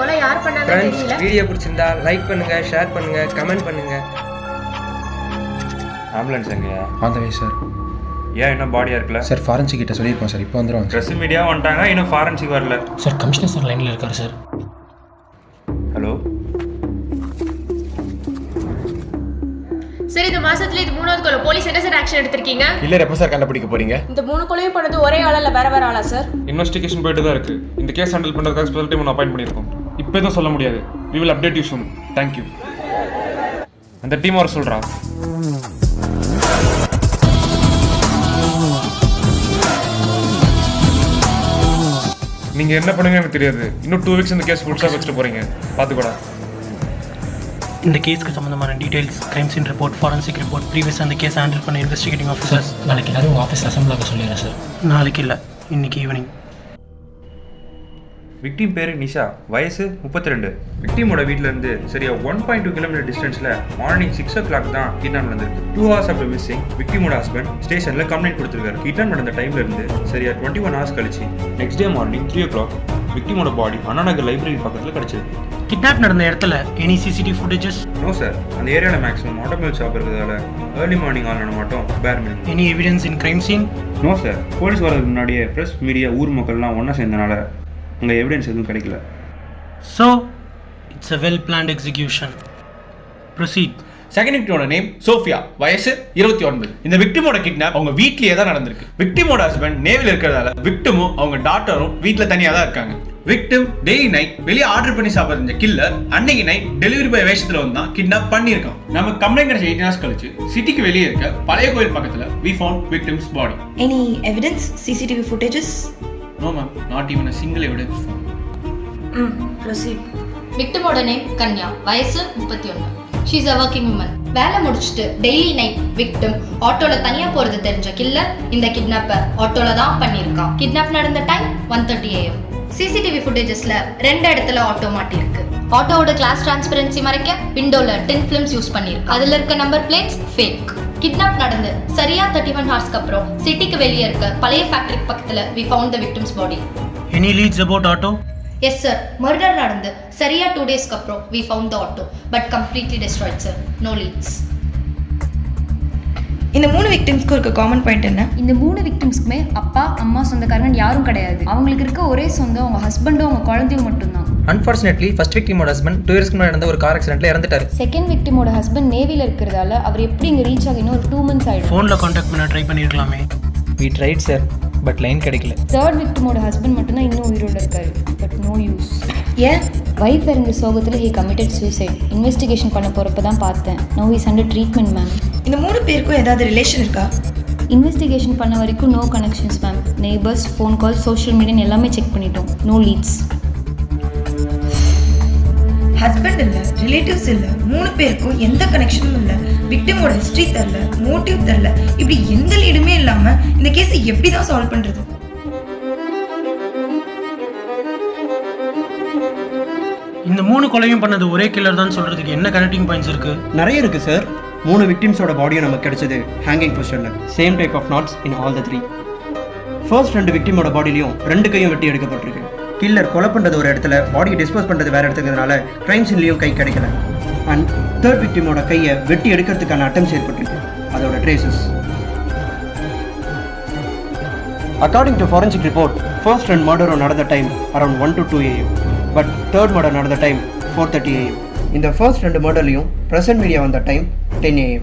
கொலை யார் பண்ணாங்கன்னு தெரியல. வீடியோ பிடிச்சிருந்தா லைக் பண்ணுங்க, ஷேர் பண்ணுங்க, கமெண்ட் பண்ணுங்க. ஆம்புலன்ஸ் எங்கயா? On the way sir. ஏன் இன்னும் பாடியா இருக்குல்ல சார் ஃபாரன்சிக் கிட்ட சொல்லியிருக்கோம் சார், இப்போ வந்துடுவாங்க. ட்ரெஸ் மீடியா வந்துட்டாங்க, இன்னும் ஃபாரன்சிக் வரல. சார் கமிஷனர் சார் லைனில் இருக்காரு சார். ஹலோ சரி, இந்த மாசத்துல இது 3வது கொலை. போலீஸ் என்ன சார் ஆக்ஷன் எடுத்திருக்கீங்க? இல்லை எப்போ சார் கண்டுபிடிக்க போறீங்க? இந்த 3 கொலையும் பண்ணது ஒரே ஆளா இல்ல வேற வேற ஆளா சார்? இன்வெஸ்டிகேஷன் போயிட்டு தான் இருக்கு. இந்த கேஸ் ஹேண்டில் பண்ணுறதுக்காக ஸ்பெஷல் டீம் ஒன்று அப்பாயிண்ட் பண்ணியிருக்கோம். இப்போ எதுவும் சொல்ல முடியாது. We will update you soon. Thank you. அந்த டீம் வர சொல்கிறா. நீங்கள் என்ன பண்ணுங்க எனக்கு தெரியாது. இன்னும் 2 வீக்ஸ் இந்த கேஸ் ஃபுல்ஸாக வச்சுட்டு போகிறீங்க. பார்த்துக்கூடா. இந்த கேஸ்க்கு சம்மந்தமான details, crime scene report, forensic report, previous அந்த கேஸ் ஹேண்டில் பண்ண இன்வெஸ்டிகேட்டிங் ஆஃபீஸர் நாளைக்கு எல்லாரும் உங்கள் ஆஃபீஸில் அசம்பிள் ஆக சொல்லிடுறேன் சார். நாளைக்கு இல்லை, இன்னைக்கு ஈவினிங். விக்டிம் பேரு நிஷா, வயசு 32. விக்டிமோட வீட்டிலேருந்து சரியா 1.2 கிலோமீட்டர் டிஸ்டன்ஸில் மார்னிங் 6 o'clock தான் கிட்னாப் நடந்திருக்கு. 2 hours ஆஃப்டர் மிஸ்ஸிங் விக்டிமோட ஹஸ்பண்ட் ஸ்டேஷனில் கம்ப்ளைண்ட் கொடுத்துருக்காரு. கிட்னாப் நடந்த டைம்ல இருந்து சரியா 21 hours கழிச்சு நெக்ஸ்ட் டே மார்னிங் 3 o'clock விக்டிமோட பாடி அண்ணாநகர் லைப்ரரி பக்கத்தில் கிடச்சிது. கிட்னாப் நடந்த இடத்துல any CCTV footages? No sir, அந்த ஏரியாவில் மேக்ஸிமம் ஆட்டோமொபைல் ஷாப் இருக்கிறதால ஏர்லி மார்னிங் ஆன மட்டும் பேர் minute. Any evidence in crime scene? No sir, police வரதுக்கு முன்னாடியே ப்ரெஸ் மீடியா ஊர் மக்கள்லாம் ஒன்றா சேர்ந்தனால அங்கே எவிடன்ஸ் எதுவும் கிடைக்கல. So it's a well planned execution. Proceed. Second விக்டிமோட நேம் சோஃபியா, வயசு 29. இந்த விக்டிமோட கிட்னாப் அவங்க வீட்லயே தான் நடந்திருக்கு. விக்டிமோட ஹஸ்பண்ட் நேவில இருக்கிறதால விக்டிமும் அவங்க டாட்டரும் வீட்ல தனியா தான் இருக்காங்க. விக்டிம் டெய்லி நைட் வெளியே ஆர்டர் பண்ணி சாப்பிடுற கில்லர் அன்னைக்கு நைட் டெலிவரி பாய் வேஷத்துல வந்து தான் கிட்னாப் பண்ணியிருக்கான். நம்ம கம்ப்ளைண்ட் கிடைச்ச 18 hours கழிச்சு சிட்டிக்கு வெளியே இருக்க பழைய கோயில் பக்கத்துல we found victim's body. Any evidence? CCTV footages? No ma'am, not even a single evidence found. Proceed. விக்டிமோட நேம் கன்யா, வயசு 31. She is a working woman. வேலை முடிச்சுட்டு டெய்லி நைட் விக்டிம் ஆட்டோல தனியா போறது தெரிஞ்ச கில்லர் இந்த கிட்னாப்பை ஆட்டோல தான் பண்ணியிருக்கான். கிட்னாப் நடந்த டைம் 1:30 AM. சிசிடிவி ஃபுட்டேஜஸ்ல 2 இடத்துல ஆட்டோ மாட்டிருக்கு. ஆட்டோவோட கிளாஸ் டிரான்ஸ்பரன்சி மறைக்க விண்டோல டின் ஃபிலிம்ஸ் யூஸ் பண்ணிருக்கு. அதுல இருக்க நம்பர் பிளேட்ஸ் ஃபேக். கிட்னாப் நடந்து சரியா 31 hours அப்புறம் சிட்டிக்கு வெளியே இருக்க பழைய ஃபேக்டரி பக்கத்துல we found the victim's body. Any leads about auto? Yes sir, murder நடந்து சரியா 2 days அப்புறம் we found the auto but completely destroyed sir. No leads. இந்த 3 விக்டிம்ஸ்க்கு இருக்க காமன் பாயிண்ட் என்ன? இந்த 3 விக்டிம்ஸ்க்குமே அப்பா அம்மா சொந்தக்காரங்க யாரும் கிடையாது. அவங்களுக்கு இருக்க ஒரே சொந்தம் அவங்க ஹஸ்பண்டும் அவங்க குழந்தையும் மட்டும்தான். அன்ஃபார்ச்சுனேட்லி ஃபர்ஸ்ட் விக்டிமோட ஹஸ்பண்ட் 2 years முன்னாடி நடந்த ஒரு கார் ஆக்சிடென்ட்ல இறந்துட்டாரு. செகண்ட் விக்டிமோட ஹஸ்பண்ட் நேவில இருக்கிறதால அவர் எப்படி இங்க ரீச் ஆகினோ ஒரு 2 months ஆயிடும். ஃபோன்ல கான்டாக்ட் பண்ண ட்ரை பண்ணிருக்கலாமே. we tried சார், பட் லைன் கிடைக்கல. தேர்ட் விக்டிமோட ஹஸ்பண்ட் மட்டும்தான் இன்னும் உயிரோட இருக்காரு. But no use. ஏன்? வைஃப் இறந்த சோகத்துல he committed suicide. இன்வெஸ்டிகேஷன் பண்ண போறப்ப தான் பார்த்தேன். now he is under treatment ma'am. இந்த 3 பேருக்கும் ஏதாவது ரிலேஷன் இருக்கா? இன்வெஸ்டிகேஷன் பண்ண வரைக்கும் no connections ma'am. Neighbours, phone call, social media எல்லாமே செக் பண்ணிட்டோம். No leads. ஹஸ்பண்ட் இல்ல, ரிலேட்டிவ்ஸ் இல்ல, 3 பேருக்கும் எந்த கனெக்ஷனும் இல்ல. விக்டிமோட ஹிஸ்டரி தெரியல, மோட்டிவ் தெரியல. இப்படி எந்த லீடுமே இல்லாம இந்த கேஸ் எப்படி தான் சால்வ் பண்றது? இந்த 3 கொலையும் பண்ணது ஒரே கில்லர் தான் சொல்றதுக்கு என்ன கனெக்டிங் பாயிண்ட்ஸ் இருக்கு? நிறைய இருக்குது சார். 3 விக்டிம்ஸோட பாடியும் நமக்கு கிடைச்சது ஹேங்கிங் பொசிஷனில். Same type of knots in all the 3. First 2 விக்டிமோட பாடியிலையும் 2 கையும் வெட்டி எடுக்கப்பட்டிருக்கு. கில்லர் கொலை பண்ணுறது ஒரு இடத்துல, பாடியை டிஸ்போஸ் பண்ணுறது வேறு இடத்துக்குறதுனால கிரைம் சீன்லேயும் கை கிடைக்கல. அண்ட் தேர்ட் விக்டிமோட கையை வெட்டி எடுக்கிறதுக்கான அட்டம்ஸ் ஏற்பட்டிருக்கு. அதோட traces. According to forensic report, first 2 மர்டரும் நடந்த time around 1 to 2 AM. But third murder நடந்த டைம் 4:30 AM. இந்த ஃபர்ஸ்ட் 2 மர்டர்லையும் ப்ரெசன்ட் மீடியா வந்த டைம் 10 AM.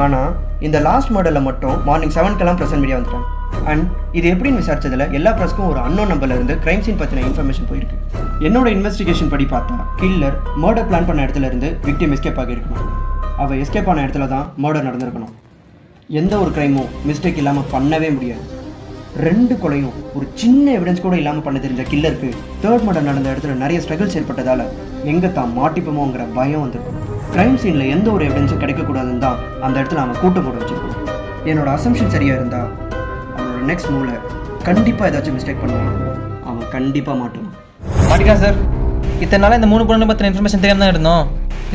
ஆனால் இந்த லாஸ்ட் மர்டரில் மட்டும் மார்னிங் 7 ப்ரெசன்ட் மீடியா வந்துட்டாங்க. அண்ட் இது எப்படின்னு விசாரிச்சதில் எல்லா ப்ரெஸ்க்கும் ஒரு அன்னோன் நம்பர்ல இருந்து கிரைம் சீன் பற்றின இன்ஃபர்மேஷன் போயிருக்கு. என்னோட இன்வெஸ்டிகேஷன் படி பார்த்தா கில்லர் மர்டர் பிளான் பண்ண இடத்துல இருந்து விக்டிம் எஸ்கேப் ஆகியிருக்கணும். அவள் எஸ்கேப் ஆன இடத்துல தான் மர்டர் நடந்திருக்கணும். எந்த ஒரு கிரைமும் மிஸ்டேக் இல்லாமல் பண்ணவே முடியாது. 2 கொலையும் ஒரு சின்ன எவிடன்ஸ் கூட இல்லாமல் பண்ண தெரிஞ்ச கில்லருக்கு தேர்ட் மர்டர் நடந்த இடத்துல நிறைய ஸ்ட்ரகிள்ஸ் ஏற்பட்டதால் எங்கே தான் மாட்டிப்போமோங்கிற பயம் வந்திருக்கும். கிரைம் சீனில் எந்த ஒரு எவிடன்ஸும் கிடைக்கக்கூடாதுன்னு தான் அந்த இடத்துல அவன் கூட்டம் போட வச்சிருக்கோம். என்னோட அசம்ஷன் சரியாக இருந்தால் அவனோட நெக்ஸ்ட் மூவில் கண்டிப்பாக ஏதாச்சும் மிஸ்டேக் பண்ணுவான். அவன் கண்டிப்பாக மாட்டுவான். மாட்டிக்கா சார், இத்தனை நாளாக இந்த 3 குழந்தை பற்றின இன்ஃபர்மேஷன் தெரியாமல் தான் இருந்தோம்.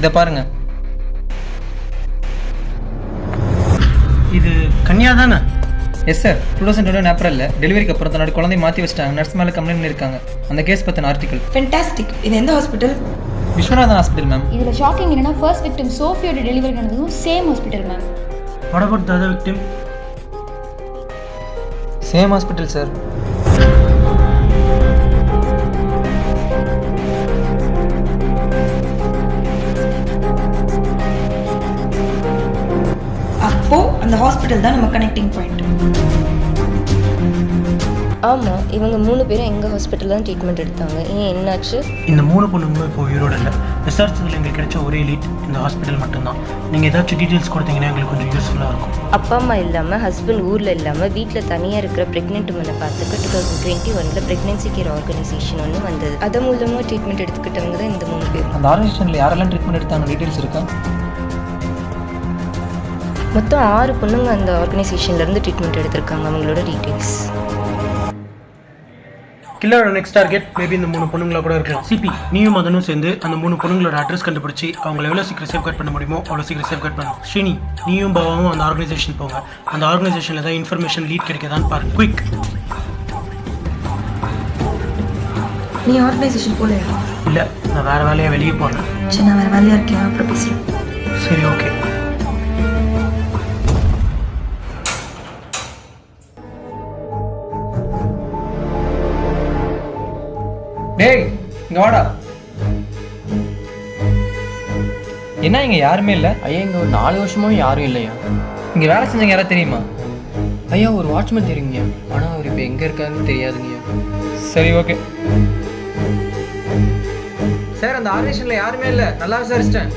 இதை பாருங்க. இது கன்யா தானே? எஸ் சார் 2021 ஏப்ரலில் டெலிவரிக்கு அப்புறம் தன்னோட குழந்தைய மாற்றி வச்சிட்டாங்க, நர்ஸ் மேலே கம்ப்ளைண்ட் பண்ணியிருக்காங்க. அந்த கேஸ் பற்றின ஆர்டிக்கல். ஃபென்டாஸ்டிக். இது எந்த ஹாஸ்பிட்டல்? Viswanathan hospital ma'am. இதில் ஷாக்கிங் என்னன்னா ஃபர்ஸ்ட் விக்டிம் சோஃபியோட டெலிவரி நடந்ததும் same hospital ma'am. What about the other victim? Same hospital sir. அப்போ அந்த ஹாஸ்பிட்டல் தான் நம்ம கனெக்டிங் பாயிண்ட். ஆமாம், இவங்க 3 பேரும் எங்கள் ஹாஸ்பிட்டலில் தான் ட்ரீட்மெண்ட் எடுத்தாங்க. ஏன் என்னாச்சு? இந்த 3 பொண்ணுங்களும் இப்போ உயிரோடு இல்லை. விசாரிச்சதில் எங்களுக்கு கிடைச்ச ஒரே லீட் இந்த ஹாஸ்பிட்டல் மட்டும்தான். நீங்கள் ஏதாச்சும் டீட்டெயில்ஸ் கொடுத்தீங்கன்னா எங்களுக்கு கொஞ்சம் யூஸ்ஃபுல்லாக இருக்கும். அப்பா அம்மா இல்லாமல், ஹஸ்பண்ட் ஊரில் இல்லாமல், வீட்டில் தனியாக இருக்கிற ப்ரெக்னென்ட் உமனை பார்த்துக்க 2021 ப்ரெக்னென்சி கேர் ஆர்கனைசேஷன் ஒன்று வந்தது. அது மூலமாக ட்ரீட்மெண்ட் எடுத்துக்கிட்டவங்க தான் இந்த 3 பேர். அந்த ஆர்கனைசேஷனில் யாரெல்லாம் ட்ரீட்மெண்ட் எடுத்தாங்க டீட்டெயில்ஸ் இருக்கா? மொத்தம் 6 பொண்ணுங்க அந்த ஆர்கனைசேஷன்லேருந்து ட்ரீட்மெண்ட் எடுத்திருக்காங்க. அவங்களோட டீட்டெயில்ஸ். கில்லரோட நெக்ஸ்ட் டார்கெட் மேபி இந்த 3 பொண்ணுங்களா கூட இருக்கலாம். சிபி நீயும் மதனும் சேர்ந்து அந்த 3 பொண்ணுங்களோட அட்ரஸ் கண்டுபிடிச்சி அவங்களை எவ்வளோ சீக்கிரம் சேஃப்கார்ட் பண்ண முடியுமோ அவ்வளோ சீக்கிரம் சேஃப்கார்ட் பண்ணணும். ஸ்ரீனி நீயும் பாபாவும் அந்த ஆர்கனைசேஷன் போங்க. அந்த ஆர்கனைசேஷனில் ஏதாவது இன்ஃபர்மேஷன் லீட் கிடைக்கதான்னு பாருங்க. குயிக். நீ ஆர்கனைசேஷன் போலையா? இல்லை, நான் வேறு வேலையாக வெளியே போகிறேன். சரி, நான் வேறு வேலையாக இருக்கேன், அப்புறம் பேசுகிறேன். சரி, ஓகே. டேய் இங்கே வாடா. என்ன இங்கே யாருமே இல்லை? ஐயா இங்கே ஒரு 4 வருஷமாவும் யாரும் இல்லையா? இங்கே வேலை செஞ்சவங்க யாராவது தெரியுமா? ஐயா ஒரு வாட்ச்மேன் தெரியுங்க, ஆனால் அவர் இப்போ எங்கே இருக்காருன்னு தெரியாதுங்கய்யா. சரி, ஓகே சார். அந்த ஆர்கனைசேஷனில் யாருமே இல்லை, நல்லா விசாரிச்சிட்டேன்.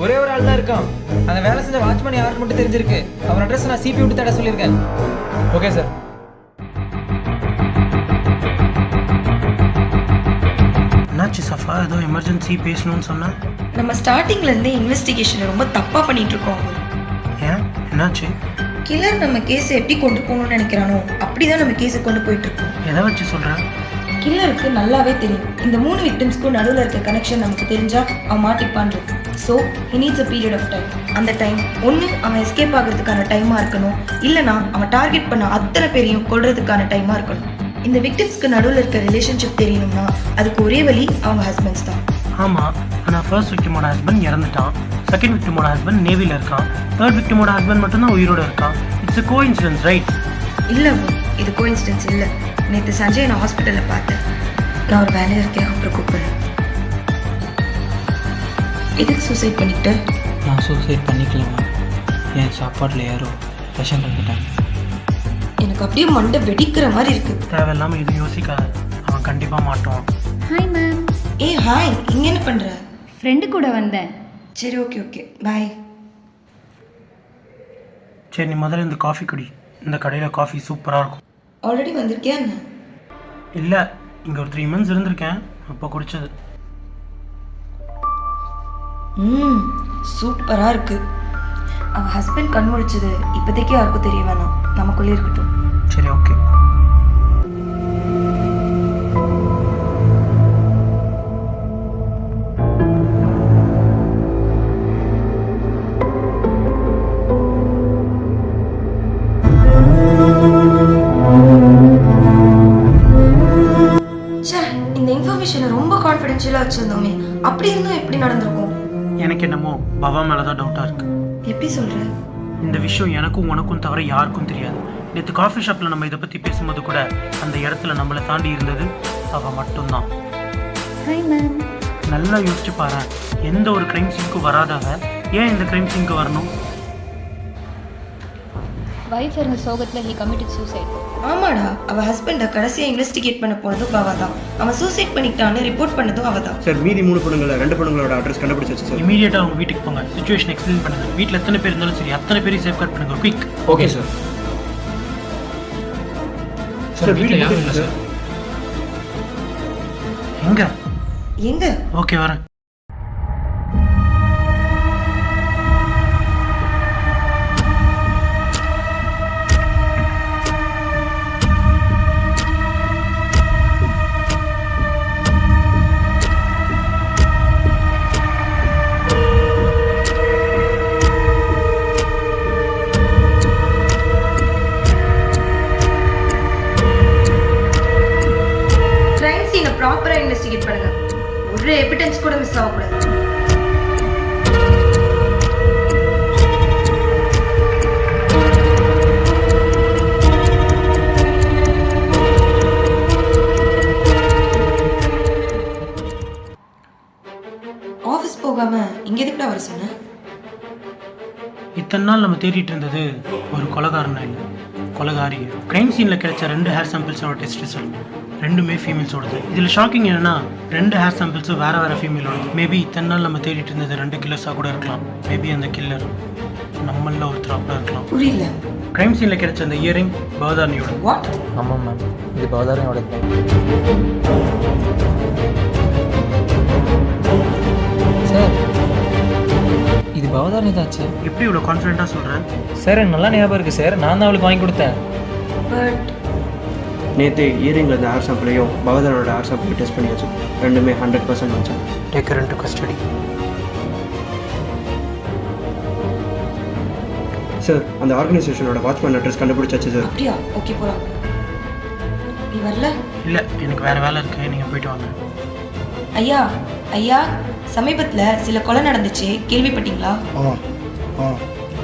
ஒரே ஒரு ஆள் தான் இருக்கான். அந்த வேலை செஞ்ச வாட்ச்மேன் யாருக்கு மட்டும் தெரிஞ்சிருக்கு. அவர் அட்ரஸ் நான் சிபி விட்டு தட சொல்லியிருக்கேன். Okay sir. என்னாச்சு சஃபா, ஏதோ எமர்ஜென்சி பேசணும்னு சொன்னேன். நம்ம ஸ்டார்டிங்லேருந்தே இன்வெஸ்டிகேஷனை ரொம்ப தப்பாக பண்ணிட்டு இருக்கோம். ஏன் என்னாச்சு? கில்லர் நம்ம கேஸை எப்படி கொண்டு போகணும்னு நினைக்கிறானோ அப்படிதான் நம்ம கேஸை கொண்டு போயிட்டு இருக்கோம். எதை வச்சு சொல்கிறேன்? கில்லருக்கு நல்லாவே தெரியும் இந்த 3 விக்டிம்ஸ்க்கும் நடுவில் இருக்க கனெக்ஷன் நமக்கு தெரிஞ்சா அவன் மாட்டிப்பான்றது. So he needs a period of time. அந்த டைம் ஒன்று அவன் எஸ்கேப் ஆகிறதுக்கான டைமாக இருக்கணும், இல்லைனா அவன் டார்கெட் பண்ண அத்தனை பேரையும் கொள்றதுக்கான டைமாக இருக்கணும். இந்த விக்டிம்ஸ்க்கு நடுவில் இருக்க ரிலேஷன்ஷிப் தெரியணும்னா அதுக்கு ஒரே வழி அவங்க ஹஸ்பண்ட்ஸ் தான். ஆமாம், ஆனால் ஃபர்ஸ்ட் விக்டிமோட ஹஸ்பண்ட் இறந்துட்டான், செகண்ட் விக்டிமோட ஹஸ்பண்ட் நேவியில் இருக்கான், தேர்ட் விக்டிமோட ஹஸ்பண்ட் மட்டும்தான் உயிரோடு இருக்கான். It's a coincidence, right? இல்லை இது கோஇன்சிடென்ஸ் இல்லை. நேற்று சஞ்சய் நான் ஹாஸ்பிட்டலில் பார்த்தேன். நான் ஒரு வேலையாக இருக்கேன், அப்புறம் கூப்பிடுறேன். எதுக்கு சூசைட் பண்ணிக்கிட்ட? நான் சூசைட் பண்ணிக்கலமா, என் சாப்பாட்டில் யாரோ விஷம் கலந்துட்டாங்க. எனக்கு அப்படியே மண்டை வெடிக்கிற மாதிரி இருக்கு. தேவையில்லாமல் எதுவும் யோசிக்காத, அவன் கண்டிப்பாக மாட்டுவான். Hi ma'am. ஹாய், இங்கே என்ன பண்ணுற? ஃப்ரெண்டு கூட வந்தேன். சரி, ஓகே பாய். சரி, நீ முதல்ல இந்த காஃபி குடி. இந்த கடையில் காஃபி சூப்பராக இருக்கும். ஆல்ரெடி வந்திருக்கியா என்ன? இல்லை, இங்கே ஒரு 3 months இருந்திருக்கேன், அப்போ குடித்தது. சூப்பராக இருக்கு. அவன் ஹஸ்பண்ட் கண் முழிச்சது இப்போதைக்கு யாருக்கும் தெரிய வேணாம், நமக்குள்ளே இருக்கட்டும். சரி, ஓகே. இந்த இன்ஃபர்மேஷனை ரொம்ப கான்ஃபிடென்ஷியலாக வச்சுருந்தோமே, அப்படி இருந்தும் எப்படி நடந்திருக்கும்? எனக்கு என்னமோ பவா மேலே தான் டவுட்டாக இருக்குது. எப்படி சொல்கிற? இந்த விஷயம் எனக்கும் உனக்கும் தவிர யாருக்கும் தெரியாது. நேற்று காஃபி ஷாப்பில் நம்ம இதை பற்றி பேசும்போது கூட அந்த இடத்துல நம்மளை தாண்டி இருந்தது அவள் மட்டும்தான். Hi ma'am. நல்லா யோசிச்சு பாரு, எந்த ஒரு க்ரைம் சீனுக்கும் வராதவ ஏன் இந்த க்ரைம் சீனுக்கு வரணும்? வைஃப் இருந்த சோகத்தில் ஹி கமிட்டட் சூசைட். ஆமாடா, அவள் ஹஸ்பண்டை கடைசியாக இன்வெஸ்டிகேட் பண்ண போனதும் அவ தான். அவன் சூசைட் பண்ணிக்கிட்டான்னு ரிப்போர்ட் பண்ணதும் அவ தான். சார் மீதி 3 பொண்ணுங்கள 2 பொண்ணுங்களோட அட்ரஸ் கண்டுபிடிச்சாச்சு சார். இமீடியட்டாக அவங்க வீட்டுக்கு போங்க, சிச்சுவேஷன் எக்ஸ்பிளைன் பண்ணுங்க. வீட்டில் எத்தனை பேர் இருந்தாலும் சரி அத்தனை பேரையும் சேஃப்கார்ட் பண்ணுங்க. குயிக். Okay sir. சார் வீட்டில் யாரும் இல்லை சார். எங்க? ஓகே, வரேன். ப்ராப்பராக இன்வெஸ்டிகேட் பண்ணுங்க. ஒரு எவிடன்ஸ் கூட மிஸ் ஆகக்கூடாது. ஆஃபீஸ் போகாம இங்கே எதுக்குடா வர சொன்னேன்? இத்தனை நாள் நம்ம தேடிட்டு இருந்தது ஒரு கொலைகாரனா இல்லை, கொலைகாரி. கிரைம் சீனில் கிடைச்ச 2 ஹேர் சாம்பிள்ஸோட டெஸ்ட் ரிசல்ட் ரெண்டுமே ஃபீமேல்ஸோடது. இதில் ஷாக்கிங் என்னன்னா 2 ஹேர் சாம்பிள்ஸும் வேறு வேறு ஃபீமேலோடது. மேபி இத்தனை நாள் நம்ம தேடிட்டு இருந்தது 2 கில்லர்ஸாக கூட இருக்கலாம். மேபி அந்த கில்லர் நம்மள ஒருத்தராக கூட இருக்கலாம். புரியல. கிரைம் சீனில் கிடைச்ச அந்த இயரிங் பவதாரணியோட. வாட்? ஆமாம் மேம், இது பவதாரணியோட தான். சார், இது பவதாரணி தாச்சு. எப்படி இவ்வளோ கான்ஃபிடென்ட்டாக சொல்கிறேன்? சார் எனக்கு நல்லா ஞாபகம் இருக்குது சார், நான் தான் அவளுக்கு வாங்கி கொடுத்தேன். பட் நேற்று இயரிங்கில் இருந்த ஹேர் சாம்பிளையும் பவதாரோட ஹேர் சாம்பிளையும் டெஸ்ட் பண்ணி வச்சோம். ரெண்டுமே 100% வச்சோம். Take her into custody. Sir, அந்த ஆர்கனைசேஷனோட வாட்ச்மேன் அட்ரஸ் கண்டுபிடிச்சாச்சு சார். அப்படியா? ஓகே போகலாம். நீ வரல? இல்லை, எனக்கு வேறு வேலை இருக்குது, நீங்கள் போயிட்டு வாங்க. ஐயா ஐயா, சமீபத்தில் சில கொலை நடந்துச்சு, கேள்விப்பட்டீங்களா?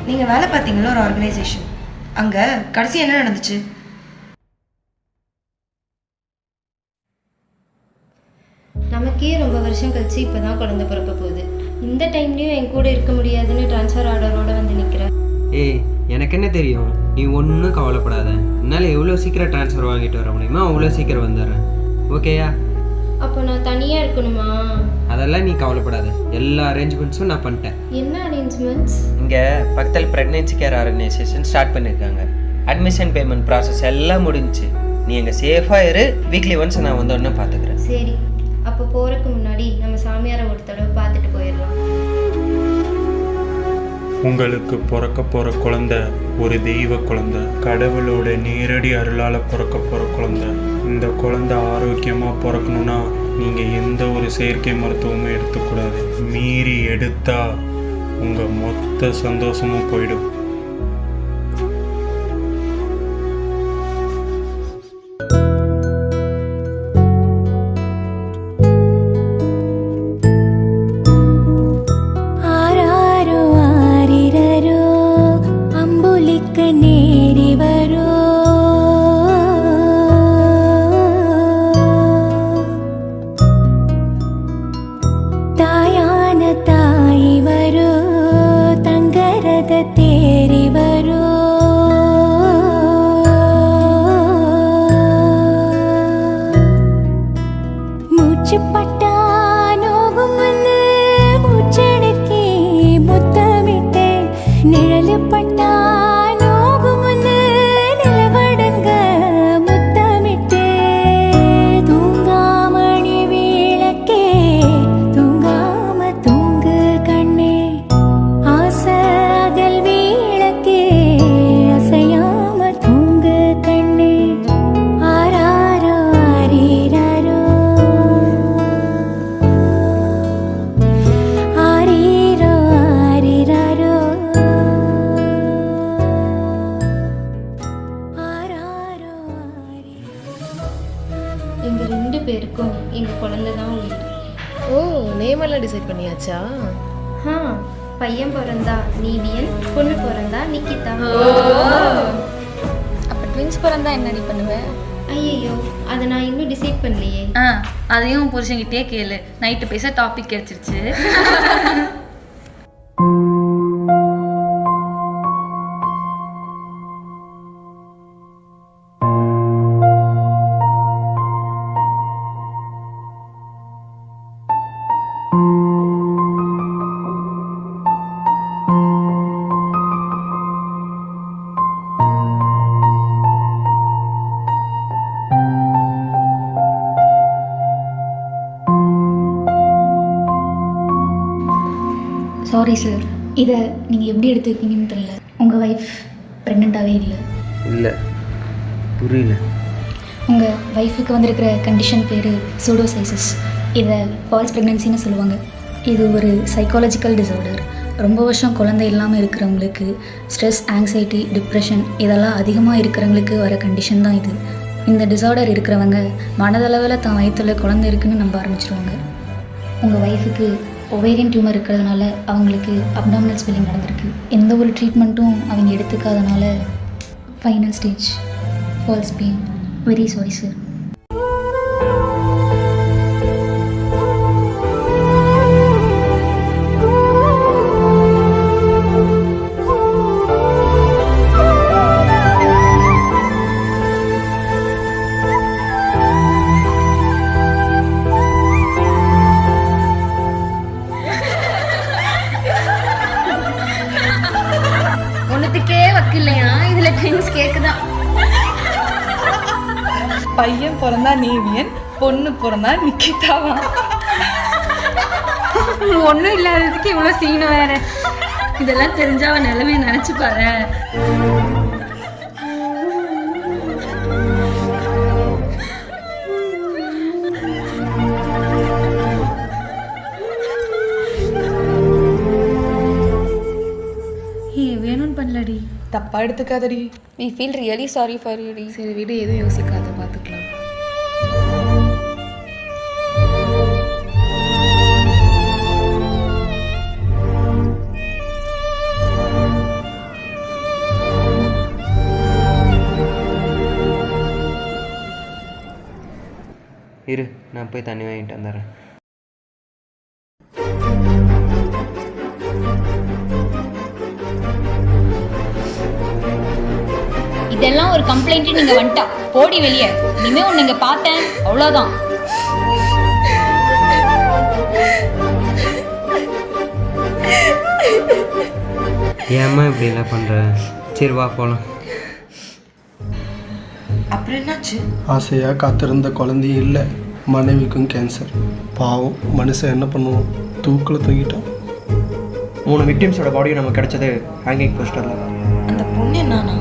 நீங்கள் வேலை பார்த்தீங்களா ஒரு ஆர்கனைசேஷன், அங்கே கடைசி என்ன நடந்துச்சு? நமக்கே ரொம்ப வருஷம் கழிச்சு இப்போ தான் குழந்தை பிறக்க போகுது. இந்த டைம்லேயும் என் கூட இருக்க முடியாதுன்னு ட்ரான்ஸ்ஃபர் ஆர்டரோட வந்து நிற்கிறேன். ஏய், எனக்கு என்ன தெரியும், நீ ஒன்றும் கவலைப்படாத. என்னால் எவ்வளோ சீக்கிரம் ட்ரான்ஸ்ஃபர் வாங்கிட்டு வர முடியுமோ அவ்வளோ சீக்கிரம் வந்துடுறேன். ஓகேயா? அப்போ நான் தனியாக இருக்கணுமா? அதெல்லாம் நீ கவலைப்படாத, எல்லா அரேஞ்ச்மெண்ட்ஸும் நான் பண்ணிட்டேன். என்ன அரேஞ்ச்மெண்ட்ஸ்? இங்கே பக்கத்தில் ப்ரெக்னென்சி கேர் ஆர்கனைசேஷன் ஸ்டார்ட் பண்ணியிருக்காங்க. அட்மிஷன் பேமெண்ட் ப்ராசஸ் எல்லாம் முடிஞ்சிச்சு. நீ எங்கே சேஃபாக இரு, வீக்லி ஒன்ஸ் நான் வந்து ஒன்று பார்த்துக்கிறேன். சரி, அப்போ போகிறதுக்கு முன்னாடி நம்ம சாமியாரை ஒரு தடவை பார்த்துட்டு போயிடலாம். உங்களுக்கு பிறக்க போகிற குழந்தை ஒரு தெய்வ குழந்தை, கடவுளோட நேரடி அருளால் பிறக்க போகிற குழந்தை. இந்த குழந்தை ஆரோக்கியமாக பிறக்கணுன்னா நீங்கள் எந்த ஒரு செயற்கை மருத்துவமும் எடுத்துக்கூடாது. மீறி எடுத்தா உங்கள் மொத்த சந்தோஷமும் போயிடும். எங்கள் 2 பேருக்கும் எங்கள் குழந்தை தான் உயிர். ஓ, நேமெல்லாம் டிசைட் பண்ணியாச்சா? பையன் பிறந்தா நீவியன், பொண்ணு பிறந்தா நிக்கிதா. அப்போ ட்வின்ஸ் பிறந்தா என்னடி பண்ணுவேன்? ஐயோ, அதை நான் இன்னும் டிசைட் பண்ணலையே. அதையும் புருஷன்கிட்டே கேளு, நைட்டு பேச டாபிக் கிடைச்சிருச்சு. சாரி சார், இதை நீங்கள் எப்படி எடுத்துருக்கீங்கன்னு தெரியல. உங்கள் ஒய்ஃப் ப்ரெக்னெண்ட்டாகவே இல்லை. இல்லை, புரியல. உங்கள் ஒய்ஃபுக்கு வந்திருக்கிற கண்டிஷன் பேர் சூடோசைசிஸ். இதை ஃபால்ஸ் ப்ரெக்னென்சின்னு சொல்லுவாங்க. இது ஒரு சைக்காலஜிக்கல் டிஸார்டர். ரொம்ப வருஷம் குழந்தை இல்லாமல் இருக்கிறவங்களுக்கு ஸ்ட்ரெஸ், ஆங்ஸைட்டி, டிப்ரெஷன் இதெல்லாம் அதிகமாக இருக்கிறவங்களுக்கு வர கண்டிஷன் தான் இது. இந்த டிசார்டர் இருக்கிறவங்க மனதளவில் தான் வயிற்றில் குழந்தை இருக்குன்னு நம்ப ஆரம்பிச்சிருவாங்க. உங்கள் ஒய்ஃபுக்கு ஒவேரியன் டியூமர் இருக்கிறதுனால அவங்களுக்கு அப்டாமினல் ஸ்வெல்லிங் நடந்திருக்கு. எந்த ஒரு ட்ரீட்மெண்ட்டும் அவங்க எடுத்துக்காதனால final stage false pain. Very sorry sir. ஒன்றுத்துக்கே வக்கில்லையா இதில் ட்வின்ஸ் கேட்குதான். பையன் பிறந்தா நேவியன், பொண்ணு பிறந்தா நிக்கிதாவா. ஒன்றும் இல்லாததுக்கு இவ்வளோ சீனை வேற. இதெல்லாம் தெரிஞ்சா அவன் நிலைமையை நினச்சி பாரு. வேணும்னு பண்ணலடி. தப்பா எடுத்துக்காதடி. We feel really sorry for you டி. சரி விடு, எதுவும் யோசிக்காத, பார்த்துக்கலாம். இரு, நான் போய் தண்ணி வாங்கிட்டு வந்துடுறேன். இதெல்லாம் ஒரு கம்ப்ளைண்ட் நீங்க வந்துட்டா போடி வெளியே. இனிமே உன்னை இங்க பார்த்தேன் அவ்வளோதான். ஏம்மா இப்படி எல்லாம் பண்ற? சரி வா போகலாம். அப்புறம் என்னாச்சு? ஆசையாக காத்திருந்த குழந்தையே இல்லை, மனைவிக்கும் கேன்சர். பாவம் மனுஷன் என்ன பண்ணுவோம், தூக்கில் தூங்கிட்டான். 3 விக்டிம்ஸோட பாடியும் நமக்கு கிடைச்சது ஹேங்கிங் போஸ்டரில். அந்த பொண்ணு என்னானா?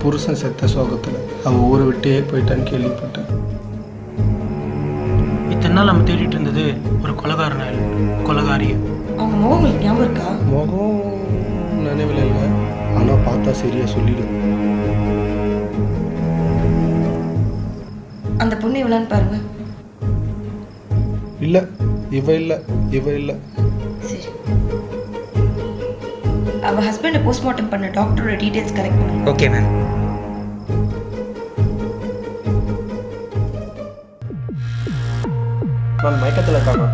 புருஷன் செத்த சோகத்தில் அவன் ஊரை விட்டே போயிட்டான்னு கேள்விப்பட்டேன். இத்தனை நாள் நம்ம தேடிட்டு இருந்தது ஒரு கொலகாரியை. அவங்க முகம் உங்களுக்கு ஞாபகம் இருக்கா? முகம் நினைவில் இல்லை, ஆனால் பார்த்தா சரியாக சொல்லிடும். அந்த பொண்ணு எவ்வளோன்னு பாருங்க. இல்லை இவ இல்லை. சரி, அவ ஹஸ்பண்டை போஸ்ட்மார்ட்டம் பண்ண டாக்டரோட டீடைல்ஸ் கரெக்ட் பண்ணுங்க. Okay ma'am. மேம் மயக்கத்தில் இருக்காங்க.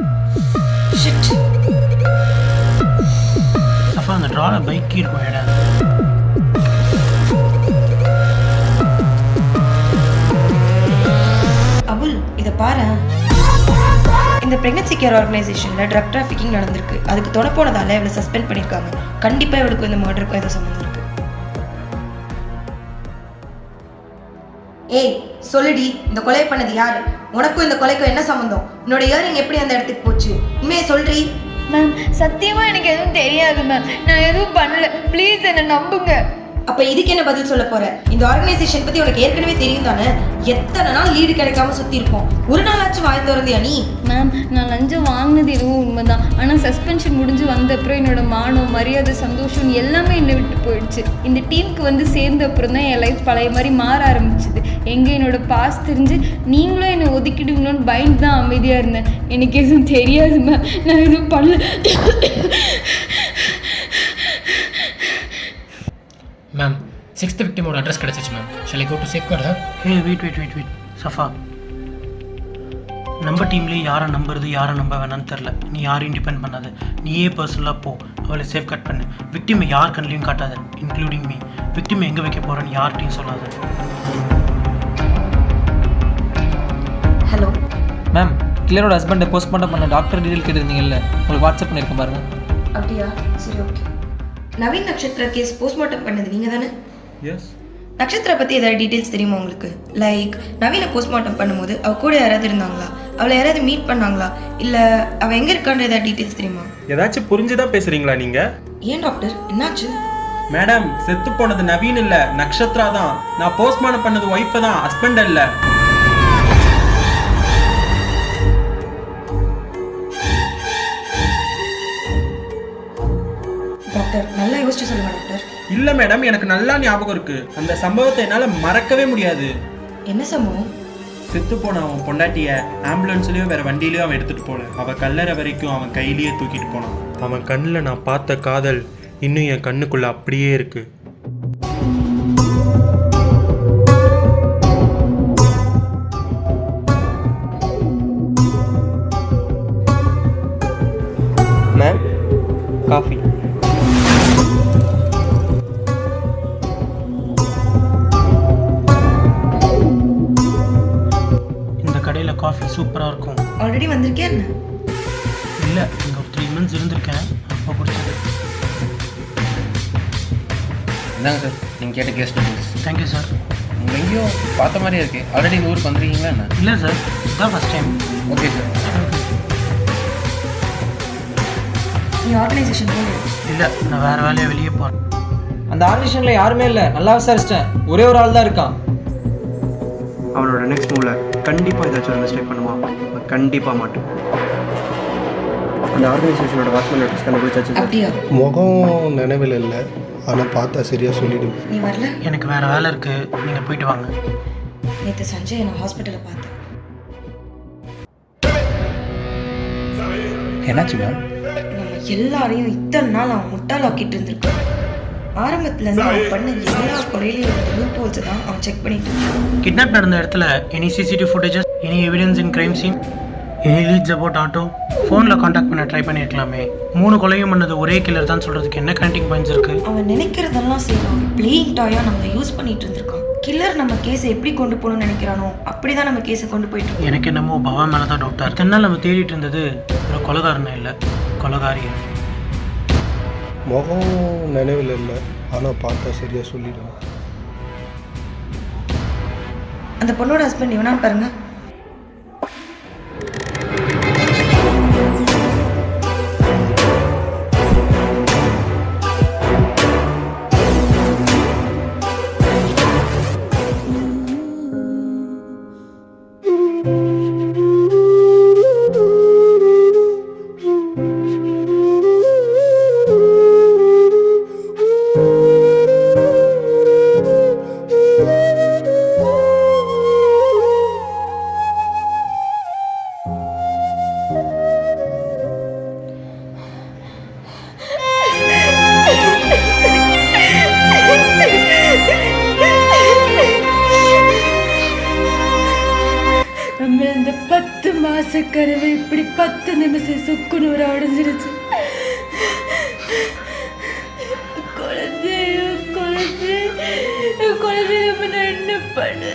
ஷிட். அப்போ அந்த ட்ராவில் பைக் இருக்கும் இடம். அபுல், இதை பாரு. இந்த பிரெக்னன்சி கேர் ஆர்கனைசேஷன்ல ட்ரக் டிராஃபிக்கிங் நடந்திருக்கு. அதுக்கு தொட போனதால இவளை சஸ்பெண்ட் பண்ணியிருக்காங்க. கண்டிப்பா இவளுக்கு இந்த மர்டருக்கும் ஏதோ சம்மந்தம் இருக்கு. ஏய் சொல்லுடி, இந்த கொலை பண்ணது யாரு? உனக்கும் இந்த கொலைக்கும் என்ன சம்மந்தம்? உன்னோட இயரிங் எப்படி அந்த இடத்துக்கு போச்சு? உண்மையை சொல்றீ? மேம் சத்தியமா எனக்கு எதுவும் தெரியாது மேம். நான் எதுவும் பண்ணல. ப்ளீஸ் என்னை நம்புங்க. அப்ப இதுக்கு என்ன பதில் சொல்ல போற? இந்த ஆர்கனைசேஷன் பத்தி உனக்கு ஏற்கனவே தெரியும் தானே? எத்தனை நாள் லீடு கிடைக்காம சுத்தி இருப்போம். ஒரு நாளாச்சும் வாய் திறந்தியா நீ? மேம் நான் லஞ்சம் வாங்கினது எதுவும் உண்மைதான். ஆனால் சஸ்பென்ஷன் முடிஞ்சு வந்த அப்புறம் என்னோட மானம், மரியாதை, சந்தோஷம் எல்லாமே என்னை விட்டு போயிடுச்சு. இந்த டீமுக்கு வந்து சேர்ந்த அப்புறம் தான் என் லைஃப் பழைய மாதிரி மாற ஆரம்பிச்சுது. எங்கே என்னோட பாஸ் தெரிஞ்சு நீங்களும் என்னை ஒதுக்கிடுவீங்களோன்னு பயந்து தான் அமைதியாக இருந்தேன். எனக்கு எதுவும் தெரியாது மேம். நான் எதுவும் பண்ணல. மேம் 6th விக்டிமோட அட்ரஸ் கிடச்சிச்சு ma'am. Shall I go to safeguard her? Hey wait Safa, நம்ம டீம்லேயே யாரை நம்புறது யாரை நம்ப வேணான்னு தெரில. நீ யாரையும் டிபெண்ட் பண்ணாத. நீயே பர்சனலாக போ, அவளை சேஃப்கார்ட் பண்ணு. விக்டிமை யார் கண்ணிலையும் காட்டாத, இன்க்ளூடிங் மீ. விக்டிமை எங்கே வைக்க போகிறேன்னு யார்கிட்டையும் சொல்லாத. ஹலோ மேம், கிளியரோட ஹஸ்பண்டை போஸ்ட்மார்ட்டம் பண்ண டாக்டர் டீடைல் கேட்டிருந்தீங்கல்ல, உங்களுக்கு வாட்ஸ்அப் பண்ணியிருக்கேன் பாருங்க. அப்படியா? சரி okay. Naveen Nakshatra case postmortem பண்ணது நீங்க தானே? எஸ். நக்ஷத்ரா பற்றி ஏதாவது டீட்டெயில்ஸ் தெரியுமா உங்களுக்கு? லைக் நவீனை போஸ்ட்மார்ட்டம் பண்ணும்போது அவ கூட யாராவது இருந்தாங்களா? அவளை யாராவது மீட் பண்ணாங்களா? இல்லை அவள் எங்கே இருக்கான்ற ஏதாவது டீட்டெயில்ஸ் தெரியுமா? ஏதாச்சும் புரிஞ்சுதான் பேசுறீங்களா நீங்க? ஏன் டாக்டர் என்னாச்சு? மேடம், செத்து போனது நவீன் இல்ல, நக்ஷத்ரா தான். நான் போஸ்ட்மார்ட்டம் பண்ணது ஒய்ஃபை தான், ஹஸ்பண்ட் இல்ல. டாக்டர் நல்லா யோசிச்சு சொல்லுங்க டாக்டர். இல்ல மேடம், எனக்கு நல்லா ஞாபகம் இருக்கு. அந்த சம்பவத்தை என்னால மறக்கவே முடியாது. என்ன சம்பவம்? செத்து போன அவன் பொண்டாட்டிய ஆம்புலன்ஸ்லயோ வேற வண்டியிலயோ அவன் எடுத்துட்டு போல. அவ கல்லறை வரைக்கும் அவன் கையிலேயே தூக்கிட்டு போனான். அவன் கண்ணில் நான் பார்த்த காதல் இன்னும் என் கண்ணுக்குள்ள அப்படியே இருக்கு. Ma'am, coffee. இந்த கடையில் காஃபி சூப்பராக இருக்கும். ஆல்ரெடி வந்திருக்கேன் என்ன? இல்லை, இங்கே ஒரு 3 months இருந்திருக்கேன். அப்போ குடிச்சது. இந்தாங்க சார் நீங்கள் கேட்ட கெஸ்ட் டீட்டெயில்ஸ். Thank you sir. உங்களை எங்கேயும் பார்த்த மாதிரியே இருக்கு. ஆல்ரெடி இந்த ஊருக்கு வந்திருக்கீங்களா என்ன? இல்லை சார், இதுதான் ஃபஸ்ட் டைம். Okay sir. நீ ஆர்கனைசேஷன் போல. இல்லை, நான் வேறு வேலையாக வெளியே போகிறேன். அந்த ஆர்கனைசேஷனில் யாருமே இல்லை, நல்லா விசாரிச்சிட்டேன். ஒரே ஒரு ஆள் தான் இருக்கான். அவனோட நெக்ஸ்ட் மூவில் கண்டிப்பாக ஏதாச்சும் ஒரு மிஸ்டேக் பண்ணுவான். கண்டிப்பாக மாட்டோம். அந்த ஆர்கனைசேஷனோட வாட்ச்மேன் அட்ரஸ் கண்டுபிடிச்சாச்சு சார். அப்படியா? முகம் நினைவில் இல்லை, ஆனால் பார்த்தா சரியாக சொல்லிவிடும். நீ வரல? எனக்கு வேறு வேலை இருக்குது, நீங்கள் போயிட்டு வாங்க. நேற்று சஞ்சய் நான் ஹாஸ்பிட்டலில் பார்த்தேன். என்னாச்சு மேம்? நம்ம எல்லாரையும் இத்தனை நாள் அவன் முட்டாளாக்கிட்டு இருந்திருக்கான். ஆரம்பத்துலேருந்து அவன் பண்ண எல்லா கொலையிலையும் லூப் ஹோல்ஸ் தான் அவன் செக் பண்ணிட்டு இருக்கான். கிட்னாப் நடந்த இடத்துல any CCTV footages, any evidence in crime scene, any leads about auto, ஃபோனில் காண்டாக்ட் பண்ண ட்ரை பண்ணியிருக்கலாமே. 3 கொலையும் பண்ணது ஒரே கில்லர் தான் சொல்கிறதுக்கு என்ன கனெக்டிங் பாயிண்ட்ஸ் இருக்குது? அவன் நினைக்கிறதெல்லாம் செய்வான். பிளேயிங் டாயாக நம்ம யூஸ் பண்ணிட்டு இருந்திருக்கான். கில்லர் நம்ம கேஸை எப்படி கொண்டு போகணும்னு நினைக்கிறானோ அப்படி தான் நம்ம கேஸை கொண்டு போயிட்டு இருக்கோம். எனக்கு என்னமோ பவா மேலே தான் டவுட்டாக. இத்தனை நம்ம தேடிட்டு இருந்தது ஒரு கொலைகாரனே இல்லை, கொலைகாரியை. முகம் நினைவில் இல்லை, ஆனால் பார்த்தா சரியாக சொல்லிவிடும். அந்த பொண்ணோட ஹஸ்பண்ட் இவனான்னு பாருங்க. நம்ம இந்த 10 மாச கனவு இப்படி 10 நிமிஷம் சுக்குநூறு அடைஞ்சிருச்சு. குழந்தை நம்ம என்ன பண்ணு?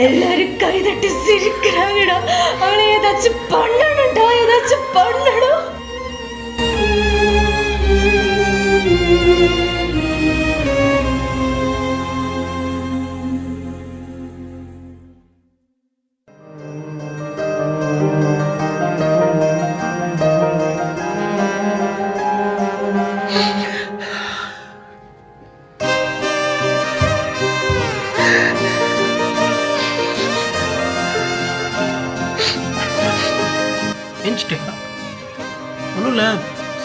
எல்லாரும் கைதட்டி சிரிக்கிறாங்கடா. அவளை ஏதாச்சும் பண்ணணும்டா, ஏதாச்சும் பண்ணணும். ஒன்றும் இல்லை,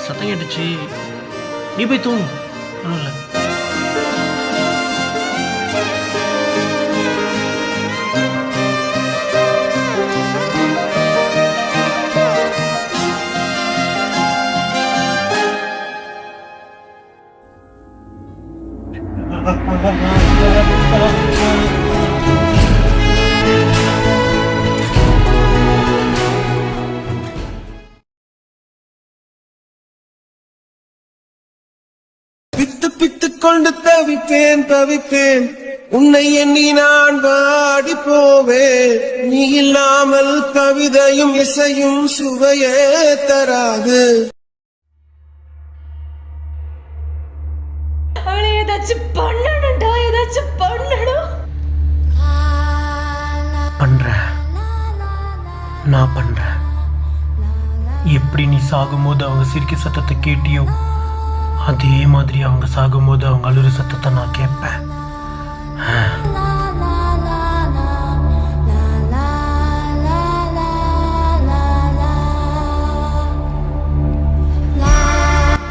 சத்தம் கேட்டுச்சு, நீ போய் தூங்கு. ஒன்றும் இல்லை. பித்து கொண்டு தவிப்பேன் உன்னை எண்ணி நான் வாடி போவேன். நீ இல்லாமல் கவிதையும் இசையும் சுவையே தராது. அவளை ஏதாச்சும் பண்ணணும்டா, ஏதாச்சும் பண்ணணும். பண்றேன், நான் பண்றேன். எப்படி நீ சாகும்போது அவங்க சிரிக்க சத்தத்தை கேட்டியோ அதே மாதிரி அவங்க சாகும்போது அவங்க அழுற சத்தத்தை நான் கேட்பேன்.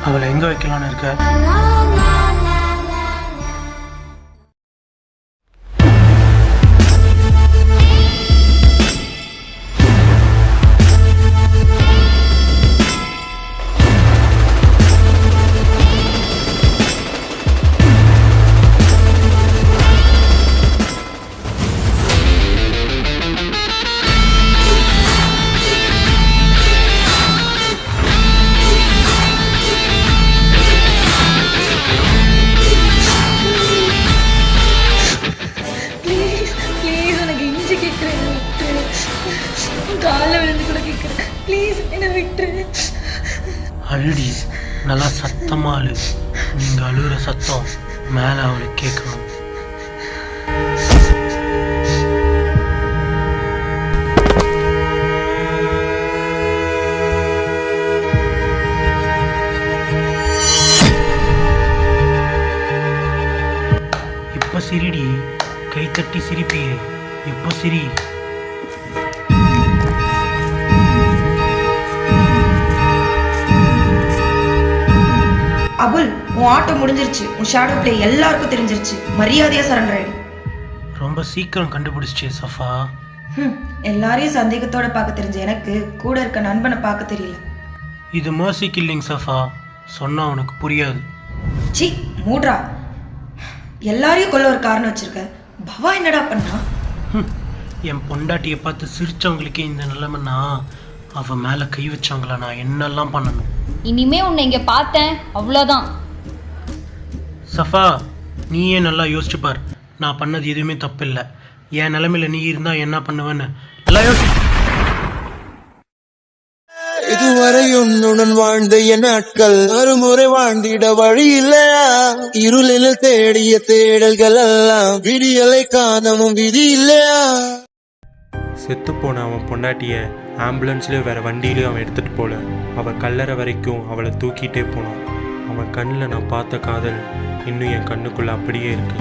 அவளை எங்க வைக்கலான்னு இருக்க? என்ன விட்டுரு. அழுடி, நல்லா சத்தமாக அழு. நீங்கள் அழுகிற சத்தம் மேலே அவளுக்கு கேட்கணும். இப்போ சிரிடி, கைத்தட்டி சிரிப்பியே. இப்போ சிரி. அபுல், உன் ஆட்டம் முடிஞ்சிருச்சு. உன் ஷேடோ பிளே எல்லாருக்கும் தெரிஞ்சிருச்சு. மரியாதையா சரண்டர் ஆயிடு. ரொம்ப சீக்கிரம் கண்டுபிடிச்சிச்சே சஃபா. எல்லாரையும் சந்தேகத்தோட பார்க்க தெரிஞ்ச எனக்கு கூட இருக்க நண்பனை பார்க்க தெரியல. இது மர்சி கில்லிங் சஃபா. சொன்னா உனக்கு புரியாது. சி மூட்ரா. எல்லாரையும் கொல்ல ஒரு காரணம் வச்சிருக்க. பவா என்னடா பண்ணா? என் பொண்டாட்டியை பார்த்து சிரிச்சவங்களுக்கே இந்த நிலைமைன்னா அவன் மேலே கை வச்சவங்கள நான் என்னெல்லாம் பண்ணணும்? இனிமே உன்னை இங்க பார்த்தேன் அவ்வளோதான். சஃபா, நீயே நல்லா யோசிச்சு பார். நான் பண்ணது எதுவுமே தப்பு இல்லை. என் நிலைமையில நீ இருந்தா என்ன பண்ணுவேன்னு நல்லா யோசி. இதுவரை உன்னுடன் வாழ்ந்த என் நாட்கள் மறுமுறை வாழ்ந்திட வழி இல்லையா? இருளில் தேடிய தேடல்கள் எல்லாம் விடியலை காணவும் விதி இல்லையா? செத்து போன அவன் பொண்டாட்டிய ஆம்புலன்ஸ்லேயும் வேற வண்டியிலையும் அவன் எடுத்துட்டு போல. அவள் கல்லறை வரைக்கும் அவளை தூக்கிட்டே போனான். அவன் கண்ணில் நான் பார்த்த காதல் இன்னும் என் கண்ணுக்குள்ள அப்படியே இருக்கு.